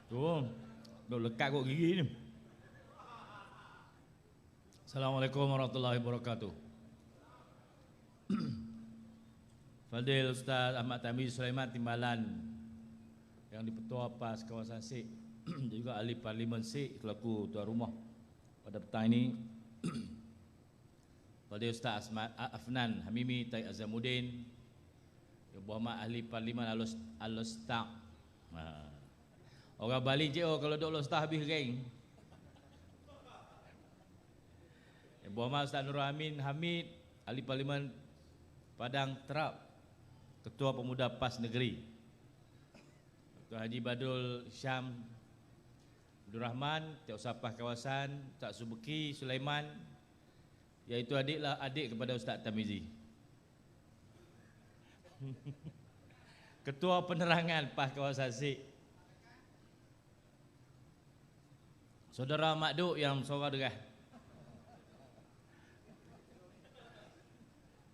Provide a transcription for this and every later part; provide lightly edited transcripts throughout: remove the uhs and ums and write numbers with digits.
Tu, duk lekat kot gigi ni. Assalamualaikum warahmatullahi wabarakatuh. Fadil Ustaz Ahmad Tamizi Sulaiman Timbalan yang di-Petua PAS kawasan Sik juga ahli Parlimen Sik selaku tuan rumah pada petang ini. Fadil Ustaz Afnan Hamimi Taib Azamuddin, Yang Berhormat ahli Parlimen Al-Ustaz. Orang Bali je kalau duk Al-Ustaz habis geng. Yang Berhormat Ustaz Nurul Amin Hamid, ahli Parlimen Padang Terap, Ketua Pemuda PAS Negeri. Tuan Haji Badrul Syam Abdul Rahman, Tiap Sapah Kawasan, Tak Subeki Sulaiman, iaitu adik kepada Ustaz Tamizi. Ketua Penerangan PAS Kawasan Sik, Saudara Mak Duk yang suara derah.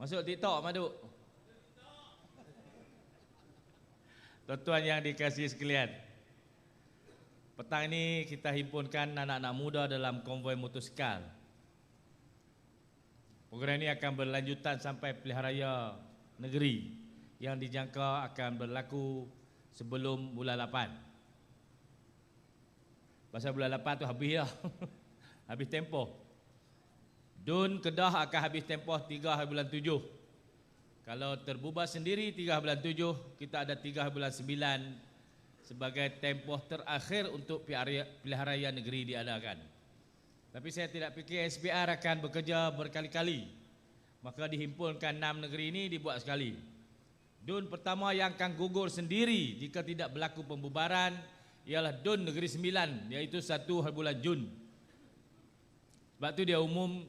Masuk TikTok Mak Duk. Tuan-tuan yang dikasihi sekalian, petang ini kita himpunkan anak-anak muda dalam konvoi motosikal. Program ini akan berlanjutan sampai pilihan raya negeri yang dijangka akan berlaku sebelum bulan 8. Pasal bulan 8 tu habis dah. Habis tempoh. Dun Kedah akan habis tempoh 3 hari bulan 7. Kalau terbubar sendiri 3 bulan 7, kita ada 3 bulan 9 sebagai tempoh terakhir untuk pilihan raya negeri diadakan. Tapi saya tidak fikir SPR akan bekerja berkali-kali. Maka dihimpunkan 6 negeri ini dibuat sekali. Dun pertama yang akan gugur sendiri jika tidak berlaku pembubaran ialah Dun Negeri Sembilan, iaitu 1 hari bulan Jun. Sebab itu dia umum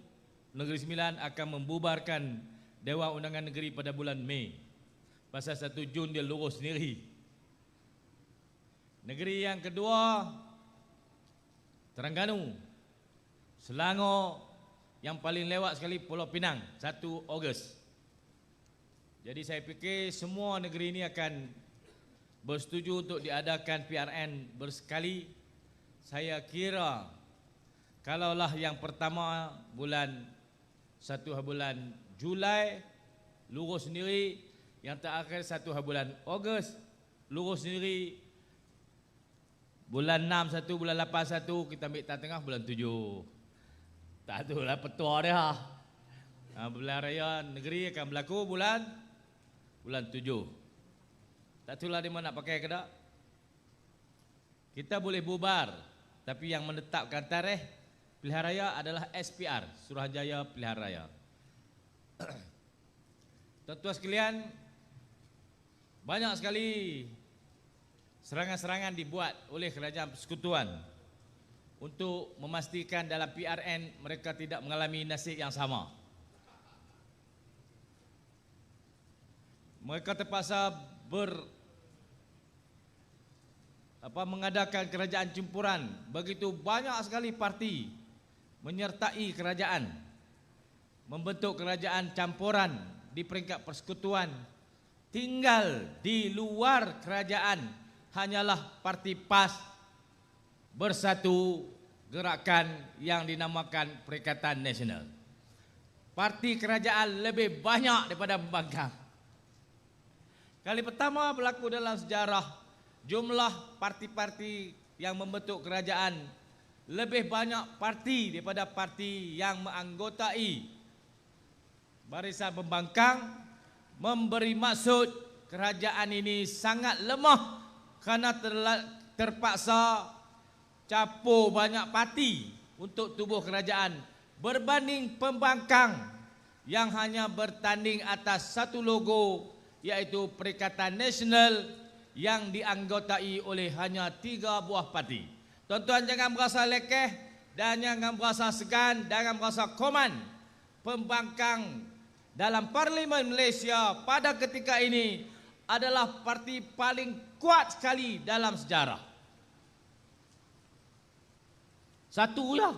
Negeri Sembilan akan membubarkan Dewan Undangan Negeri pada bulan Mei. Pasal 1 Jun dia lurus sendiri. Negeri yang kedua Terengganu, Selangor, yang paling lewat sekali Pulau Pinang 1 Ogos. Jadi saya fikir semua negeri ini akan bersetuju untuk diadakan PRN bersekali. Saya kira kalaulah yang pertama bulan 1 bulan Julai lurus sendiri, yang terakhir 1 bulan Ogos lurus sendiri, bulan 6 1, bulan 8 1, kita ambil tengah bulan 7. Tak itulah petua dia. Bulan raya negeri akan berlaku bulan 7. Tak itulah dia nak pakai ke tak? Kita boleh bubar, tapi yang menetapkan tarikh pilihan raya adalah SPR, Suruhanjaya Pilihan Raya. Tuan-tuan sekalian, banyak sekali serangan-serangan dibuat oleh kerajaan persekutuan untuk memastikan dalam PRN mereka tidak mengalami nasib yang sama. Mereka terpaksa mengadakan kerajaan campuran. Begitu banyak sekali parti menyertai kerajaan, membentuk kerajaan campuran di peringkat persekutuan. Tinggal di luar kerajaan hanyalah parti PAS Bersatu Gerakan yang dinamakan Perikatan Nasional. Parti kerajaan lebih banyak daripada pembangkang. Kali pertama berlaku dalam sejarah, jumlah parti-parti yang membentuk kerajaan lebih banyak parti daripada parti yang menganggotai barisan pembangkang, memberi maksud kerajaan ini sangat lemah kerana terpaksa capur banyak parti untuk tubuh kerajaan berbanding pembangkang yang hanya bertanding atas satu logo, iaitu Perikatan Nasional yang dianggotai oleh hanya 3 buah parti. Tuan-tuan jangan berasa lekeh dan jangan berasa segan, jangan berasa koman. Pembangkang dalam Parlimen Malaysia pada ketika ini adalah parti paling kuat sekali dalam sejarah. Satu lah.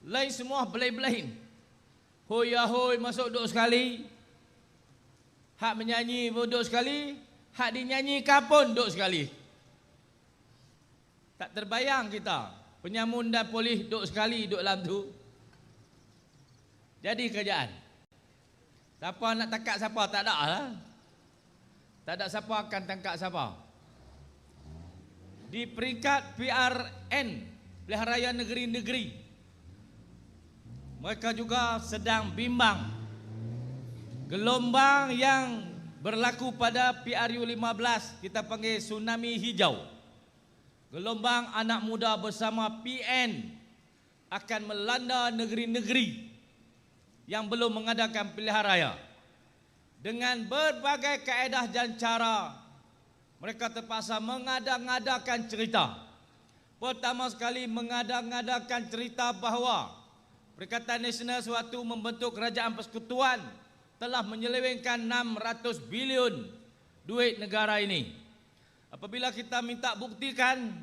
Lain semua belain-belain. Hoi masuk duduk sekali. Hak menyanyi duduk sekali. Hak dinyanyikan pun duduk sekali. Tak terbayang kita. Penyamun dan polis duduk sekali duduk dalam tu. Jadi kerajaan. Siapa nak tangkap siapa? Tak ada lah. Tak ada siapa akan tangkap siapa. Di peringkat PRN, Pilihan Raya Negeri-Negeri, mereka juga sedang bimbang. Gelombang yang berlaku pada PRU 15 kita panggil tsunami hijau. Gelombang anak muda bersama PN akan melanda negeri-negeri yang belum mengadakan pilihan raya. Dengan berbagai kaedah dan cara, mereka terpaksa mengada-ngadakan cerita. Pertama sekali mengada-ngadakan cerita bahawa Perikatan Nasional sewaktu membentuk Kerajaan Persekutuan telah menyelewengkan 600 bilion duit negara ini. Apabila kita minta buktikan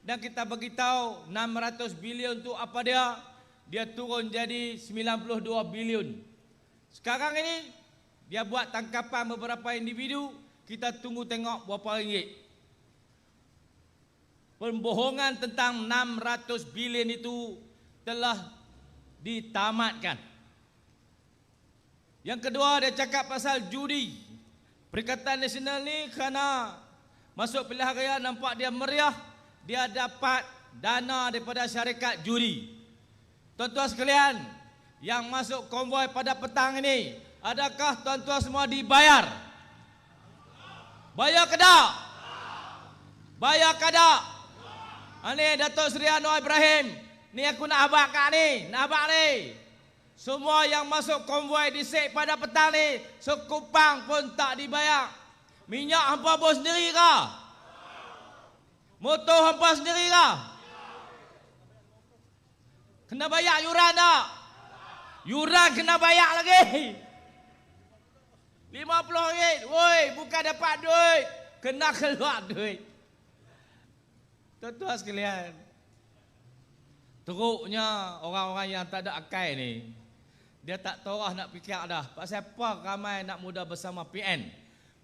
dan kita beritahu 600 bilion tu apa dia, dia turun jadi 92 bilion. Sekarang ini dia buat tangkapan beberapa individu, kita tunggu tengok berapa ringgit. Pembohongan tentang 600 bilion itu telah ditamatkan. Yang kedua, dia cakap pasal judi. Perikatan Nasional ni kerana masuk pilihan raya nampak dia meriah, dia dapat dana daripada syarikat judi. Tuan-tuan sekalian, yang masuk konvoi pada petang ini, adakah tuan-tuan semua dibayar? Bayar ke tak? Bayar ke tak? Ini Datuk Seri Anwar Ibrahim. Ni aku nak abak kat ni, nak abak ni. Semua yang masuk konvoi disek pada petang ni, sekupang pun tak dibayar. Minyak hampa bos sendiri ke? Motor hampa sendiri ke? Kena bayar yuran tak? Yuran kena bayar lagi. RM50. Woi, bukan dapat duit, kena keluar duit. Tuan-tuan sekalian, teruknya orang-orang yang tak ada akal ni, dia tak tahu nak fikir dah. Pasal apa ramai anak muda bersama PN?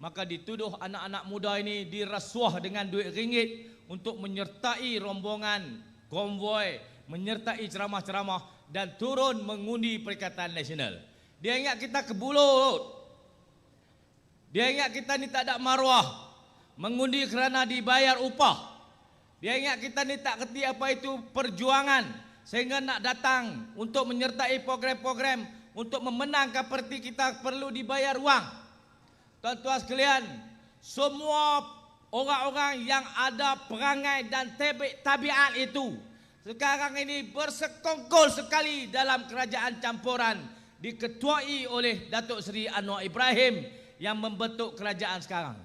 Maka dituduh anak-anak muda ini dirasuah dengan duit ringgit untuk menyertai rombongan konvoi, menyertai ceramah-ceramah dan turun mengundi Perikatan Nasional. Dia ingat kita kebulut. Dia ingat kita ni tak ada maruah, mengundi kerana dibayar upah. Dia ingat kita ni tak kerti apa itu perjuangan, sehingga nak datang untuk menyertai program-program untuk memenangkan parti kita perlu dibayar wang. Tuan-tuan sekalian, semua orang-orang yang ada perangai dan tabiat itu sekarang ini bersekongkol sekali dalam kerajaan campuran diketuai oleh Datuk Seri Anwar Ibrahim yang membentuk kerajaan sekarang.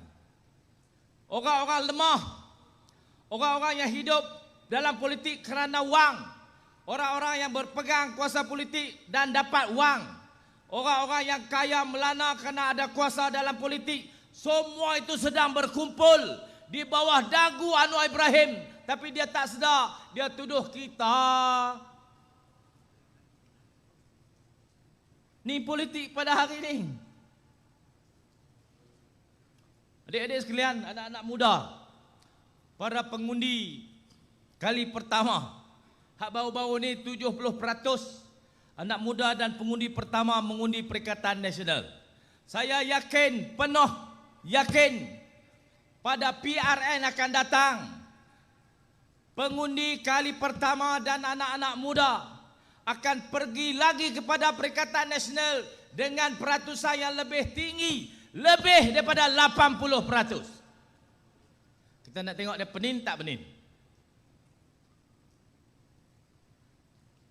Orang-orang lemah, orang-orang yang hidup dalam politik kerana wang, orang-orang yang berpegang kuasa politik dan dapat wang, orang-orang yang kaya melana kerana ada kuasa dalam politik, semua itu sedang berkumpul di bawah dagu Anwar Ibrahim. Tapi dia tak sedar, dia tuduh kita. Ni politik pada hari ini. Adik-adik sekalian, anak-anak muda, para pengundi kali pertama, hak baru-baru ni 70% anak muda dan pengundi pertama mengundi Perikatan Nasional. Saya yakin, penuh yakin pada PRN akan datang pengundi kali pertama dan anak-anak muda akan pergi lagi kepada Perikatan Nasional dengan peratusan yang lebih tinggi, lebih daripada 80%. Kita nak tengok dia penin tak penin.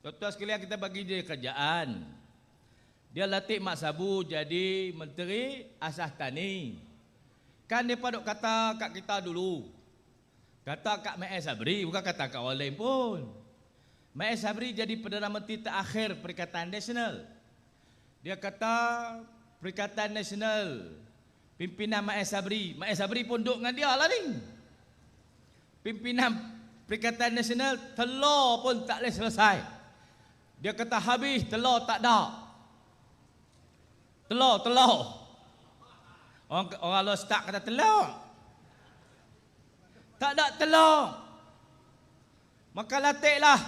Tuan-tuan sekalian, kita bagi dia kerajaan. Dia latih Mak Sabu jadi Menteri Asas Tani. Kan dia duk kata kat kita dulu. Kata kat Mek Sabri, bukan kata kat orang lain pun. Mek Sabri jadi Perdana Menteri terakhir Perikatan Nasional. Dia kata Perikatan Nasional, pimpinan Mek Sabri. Mek Sabri pun duduk dengan dia lah ni. Pimpinan Perikatan Nasional, telur pun tak boleh selesai. Dia kata habis, telur tak ada. Telur. Orang lo start kata telur. Tak ada telur. Maka latihlah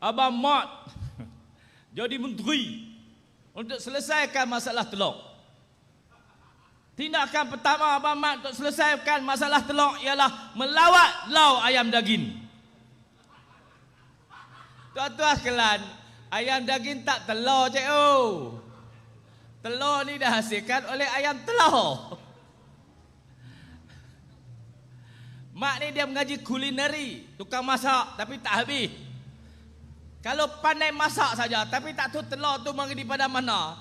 Abang Mat jadi menteri untuk selesaikan masalah telur. Tindakan pertama Abang Mat untuk selesaikan masalah telur ialah melawat lau ayam daging. Tuan-tuan sekalian, ayam daging tak telur je. Telur ni dihasilkan oleh ayam telur. Mak ni dia mengaji kulineri, tukang masak tapi tak habis. Kalau pandai masak saja tapi tak tahu telur tu mari daripada mana,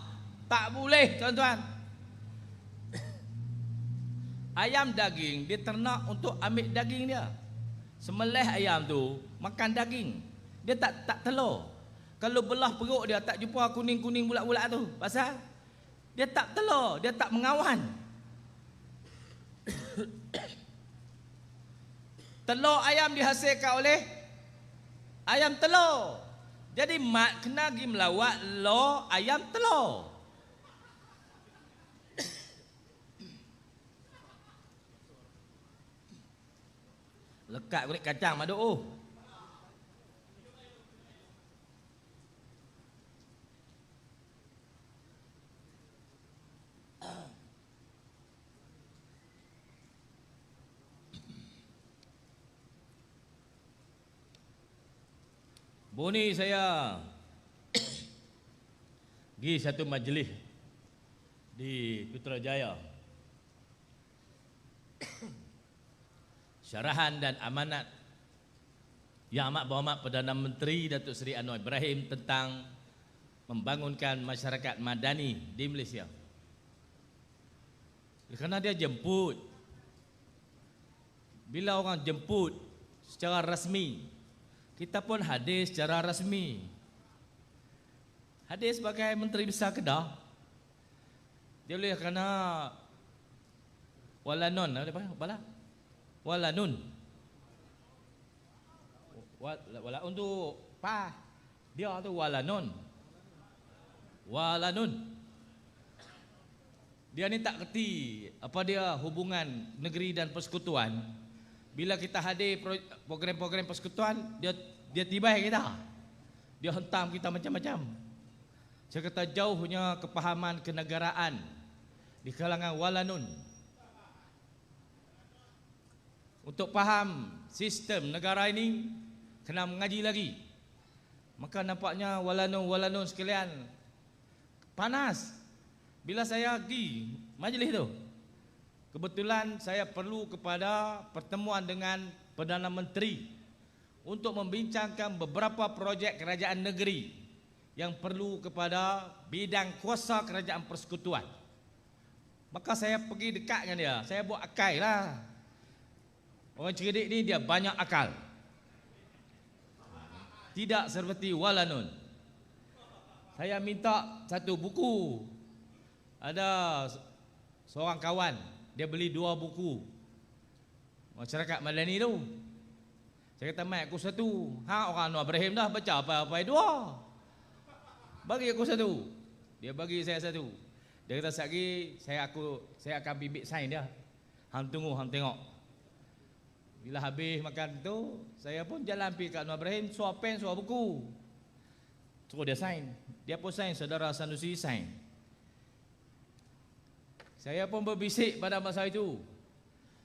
tak boleh tuan-tuan. Ayam daging dia ternak untuk ambil daging dia. Sembelih ayam tu makan daging. Dia tak telur. Kalau belah perut dia tak jumpa kuning-kuning bulat-bulat tu. Pasal dia tak telur, dia tak mengawan. Telur ayam dihasilkan oleh ayam telur. Jadi mak kena pergi melawat lo ayam telur. Lekat kulit kacang maduk. Boni saya pergi satu majlis di Putrajaya. Syarahan dan amanat Yang Amat Berhormat Perdana Menteri Datuk Seri Anwar Ibrahim tentang membangunkan masyarakat madani di Malaysia. Kerana dia jemput. Bila orang jemput secara rasmi, kita pun hadir secara rasmi. Hadir sebagai Menteri Besar Kedah. Dia boleh kerana walanon, apa? Walanun. Walanun tu pa. Dia tu walanun. Walanun. Dia ni tak kerti apa dia hubungan negeri dan persekutuan. Bila kita hadir program-program persekutuan, dia tibai kita. Dia hentam kita macam-macam. Saya kata jauhnya kepahaman kenegaraan di kalangan walanun. Untuk faham sistem negara ini, kena mengaji lagi. Maka nampaknya walanun-walanun sekalian panas. Bila saya pergi majlis tu, kebetulan saya perlu kepada pertemuan dengan Perdana Menteri untuk membincangkan beberapa projek kerajaan negeri yang perlu kepada bidang kuasa kerajaan persekutuan. Maka saya pergi dekat dengan dia. Saya buat akal lah. Orang cerdik ni dia banyak akal. Tidak seperti walanun. Saya minta satu buku. Ada seorang kawan, dia beli 2 buku masyarakat madani tu. Saya kata, "Mai aku satu." Orang Anwar Ibrahim dah baca apa-apa 2. Bagi aku satu. Dia bagi saya satu. Dia kata, "Sekali saya akan bibit sign dia. Hang tunggu, hang tengok." Bila habis makan tu, saya pun jalan pergi kat Anwar Ibrahim, suap pen, suap buku. Suruh dia sign. Dia pun sign, saudara Sanusi sign. Saya pun berbisik pada masa itu.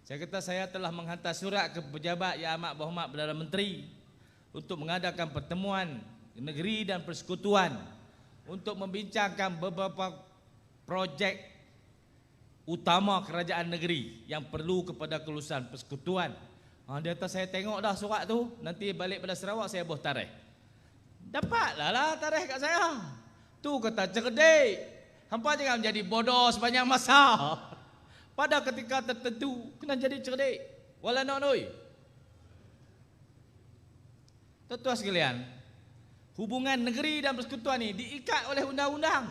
Saya kata saya telah menghantar surat ke pejabat Yang Amat Berhormat Perdana Menteri untuk mengadakan pertemuan negeri dan persekutuan untuk membincangkan beberapa projek utama kerajaan negeri yang perlu kepada kelulusan persekutuan. Dia kata saya tengok dah surat tu, nanti balik pada Sarawak saya buat tarikh. Dapatlah lah tarikh kat saya. Tu kata cerdik. Hampa jangan menjadi bodoh sepanjang masa. Pada ketika tertentu kena jadi cerdik. Walanun oi. Tuan-tuan sekalian, hubungan negeri dan persekutuan ini diikat oleh undang-undang.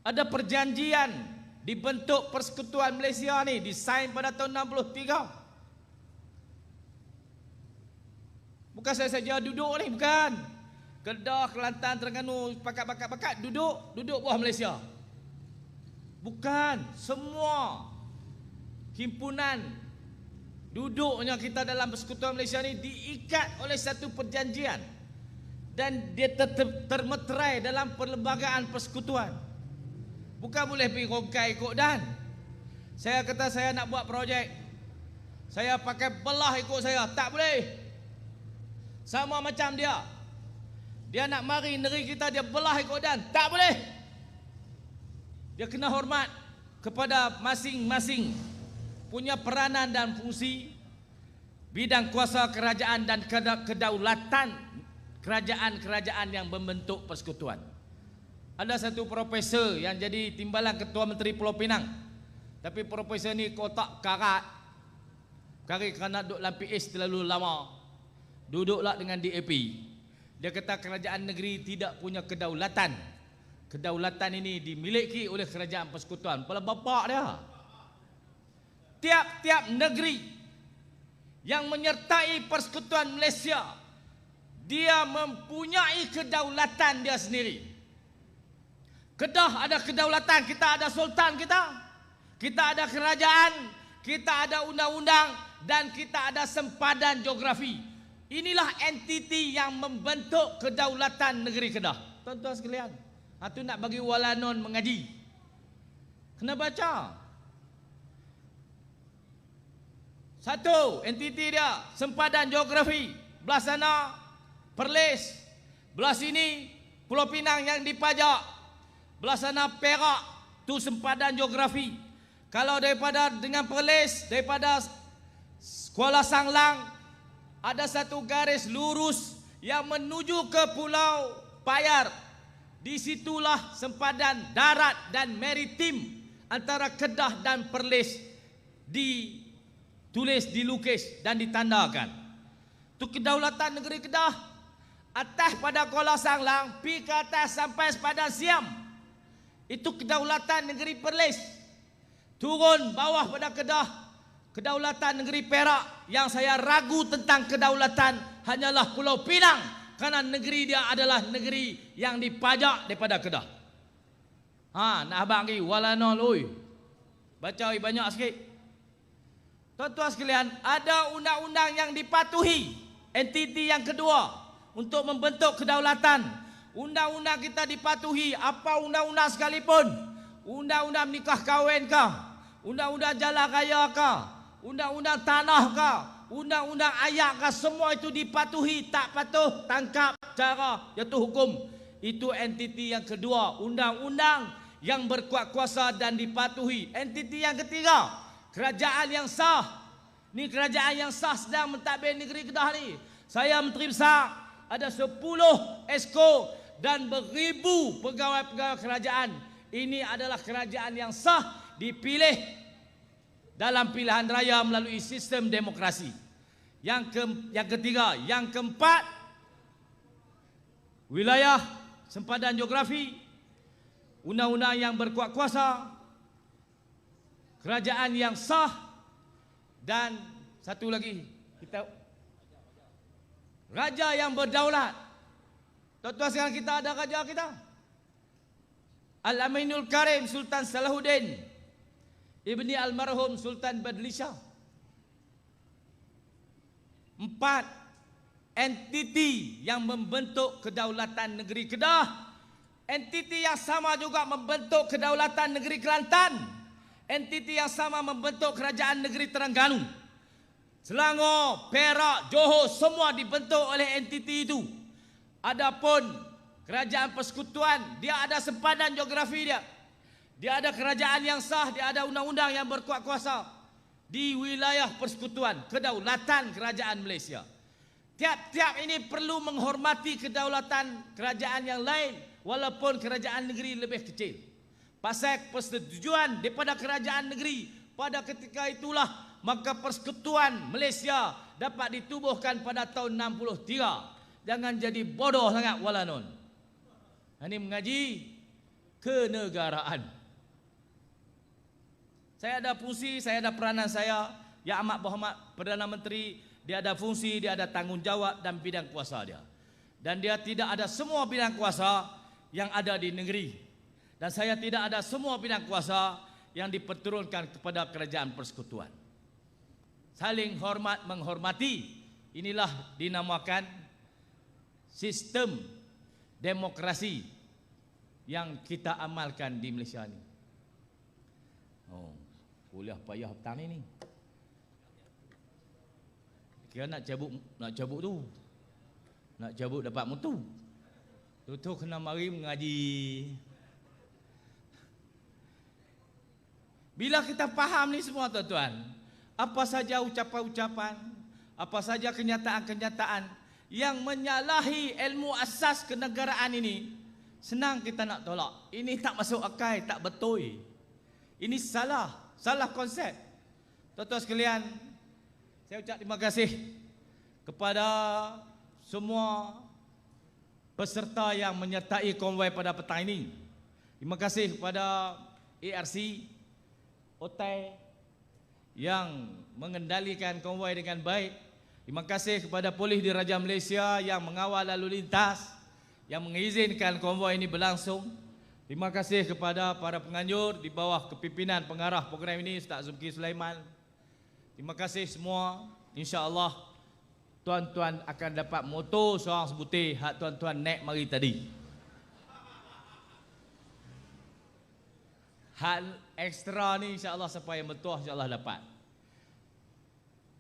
Ada perjanjian dibentuk Persekutuan Malaysia ni, disain pada tahun 63. Bukan saya saja duduk ni, bukan. Kedah, Kelantan, Terengganu, pakat duduk buah Malaysia. Bukan, semua himpunan Duduknya kita dalam Persekutuan Malaysia ini diikat oleh satu perjanjian dan dia termeterai dalam perlembagaan persekutuan. Bukan boleh pergi rongkai ikut dan. Saya kata saya nak buat projek, saya pakai belah ikut saya, tak boleh. Sama macam dia. Dia nak mari negeri kita, dia belah ikut dan, tak boleh. Dia kena hormat kepada masing-masing punya peranan dan fungsi bidang kuasa kerajaan dan kedaulatan kerajaan-kerajaan yang membentuk persekutuan. Ada satu profesor yang jadi timbalan Ketua Menteri Pulau Pinang. Tapi profesor ni kotak karat. Kerana duduk dalam PH terlalu lama. Duduklah dengan DAP. Dia kata kerajaan negeri tidak punya kedaulatan. Kedaulatan ini dimiliki oleh kerajaan persekutuan. Kepala bapak dia. Tiap-tiap negeri yang menyertai Persekutuan Malaysia, dia mempunyai kedaulatan dia sendiri. Kedah ada kedaulatan, kita ada sultan kita ada kerajaan, kita ada undang-undang, dan kita ada sempadan geografi. Inilah entiti yang membentuk kedaulatan negeri Kedah. Tuan-tuan sekalian, itu nak bagi walanon mengaji, kena baca. Satu, entiti dia sempadan geografi. Belah sana Perlis, belah sini Pulau Pinang yang dipajak, belah sana Perak, tu sempadan geografi. Kalau daripada dengan Perlis, daripada Kuala Sanglang, ada satu garis lurus yang menuju ke Pulau Payar. Di situlah sempadan darat dan maritim antara Kedah dan Perlis ditulis, dilukis dan ditandakan. Itu kedaulatan negeri Kedah. Atas pada Kuala Sanglang, pi ke atas sampai sepadan Siam. Itu kedaulatan negeri Perlis. Turun bawah pada Kedah, kedaulatan negeri Perak. Yang saya ragu tentang kedaulatan hanyalah Pulau Pinang, kerana negeri dia adalah negeri yang dipajak daripada Kedah. Nak abang lagi walanol oi. Baca oi banyak sikit. Tuan-tuan sekalian, ada undang-undang yang dipatuhi. Entiti yang kedua untuk membentuk kedaulatan. Undang-undang kita dipatuhi, apa undang-undang sekalipun. Undang-undang nikah kahwin kah, undang-undang jalan raya kah, undang-undang tanah kah, undang-undang ayak kah, semua itu dipatuhi. Tak patuh, tangkap, cara, jatuh hukum. Itu entiti yang kedua, undang-undang yang berkuat kuasa dan dipatuhi. Entiti yang ketiga, kerajaan yang sah. Ni kerajaan yang sah sedang mentadbir negeri Kedah ni. Saya Menteri Besar, ada 10 esko dan beribu pegawai-pegawai kerajaan. Ini adalah kerajaan yang sah, dipilih dalam pilihan raya melalui sistem demokrasi. Yang ketiga, yang keempat, wilayah sempadan geografi, undang-undang yang berkuat kuasa, kerajaan yang sah, dan satu lagi, kita raja yang berdaulat. Tuan-tuan sekalian, kita ada raja kita, Al-Aminul Karim Sultan Salahuddin Ibni Almarhum Sultan Badlisha. 4 entiti yang membentuk kedaulatan negeri Kedah. Entiti yang sama juga membentuk kedaulatan negeri Kelantan. Entiti yang sama membentuk kerajaan negeri Terengganu. Selangor, Perak, Johor, semua dibentuk oleh entiti itu. Adapun kerajaan persekutuan, dia ada sempadan geografi dia. Dia ada kerajaan yang sah, dia ada undang-undang yang berkuat kuasa di wilayah persekutuan, kedaulatan kerajaan Malaysia. Tiap-tiap ini perlu menghormati kedaulatan kerajaan yang lain, walaupun kerajaan negeri lebih kecil. Pasal persetujuan daripada kerajaan negeri, pada ketika itulah maka persekutuan Malaysia dapat ditubuhkan pada tahun 63. Jangan jadi bodoh sangat walanon. Ini mengaji kenegaraan. Saya ada fungsi, saya ada peranan saya. Ya Amat Berhormat Perdana Menteri, dia ada fungsi, dia ada tanggungjawab dan bidang kuasa dia. Dan dia tidak ada semua bidang kuasa yang ada di negeri. Dan saya tidak ada semua bidang kuasa yang diperturunkan kepada kerajaan persekutuan. saling hormat menghormati. Inilah dinamakan sistem demokrasi yang kita amalkan di Malaysia ni. Oh, kuliah payah petang ni. Kira nak cabut tu. Nak cabut dapat mutu. Tu kena mari mengaji. Bila kita faham ni semua tuan-tuan, apa saja ucapan-ucapan, apa saja kenyataan-kenyataan yang menyalahi ilmu asas kenegaraan ini, senang kita nak tolak. Ini tak masuk akal, tak betul. Ini salah konsep. Tuan-tuan sekalian, saya ucap terima kasih kepada semua peserta yang menyertai konvoi pada petang ini. Terima kasih kepada ARC, OTAI yang mengendalikan konvoi dengan baik. Terima kasih kepada polis di Raja Malaysia yang mengawal lalu lintas, yang mengizinkan konvoi ini berlangsung. Terima kasih kepada para penganjur di bawah kepimpinan pengarah program ini, Ustaz Zulki Sulaiman. Terima kasih semua. InsyaAllah tuan-tuan akan dapat motor seorang sebutir hak tuan-tuan naik mari tadi. Hal ekstra ni insyaAllah siapa yang betul insyaAllah dapat.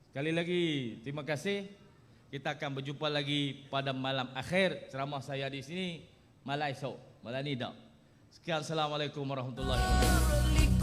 Sekali lagi terima kasih. Kita akan berjumpa lagi pada malam akhir ceramah saya di sini malam esok. Malam ni dah. Sekian, Assalamualaikum warahmatullahi wabarakatuh.